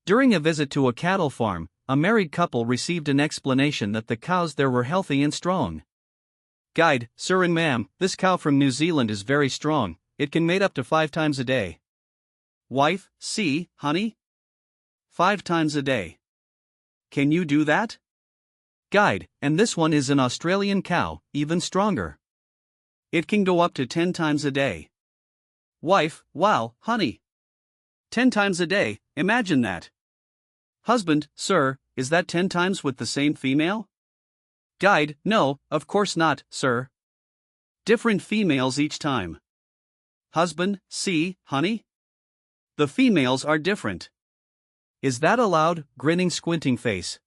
During a visit to a cattle farm, a married couple received an explanation that the cows there were healthy and strong. Guide, sir and ma'am, this cow from New Zealand is very strong, it can mate up to 5 times a day. Wife, see, honey? 5 times a day. Can you do that? Guide, and this one is an Australian cow, even stronger. It can go up to 10 times a day. Wife, wow, honey. 10 times a day, imagine that. Husband, sir, is that 10 times with the same female? Guide, no, of course not, sir. Different females each time. Husband, see, honey? The females are different. Is that allowed? Grinning, squinting face.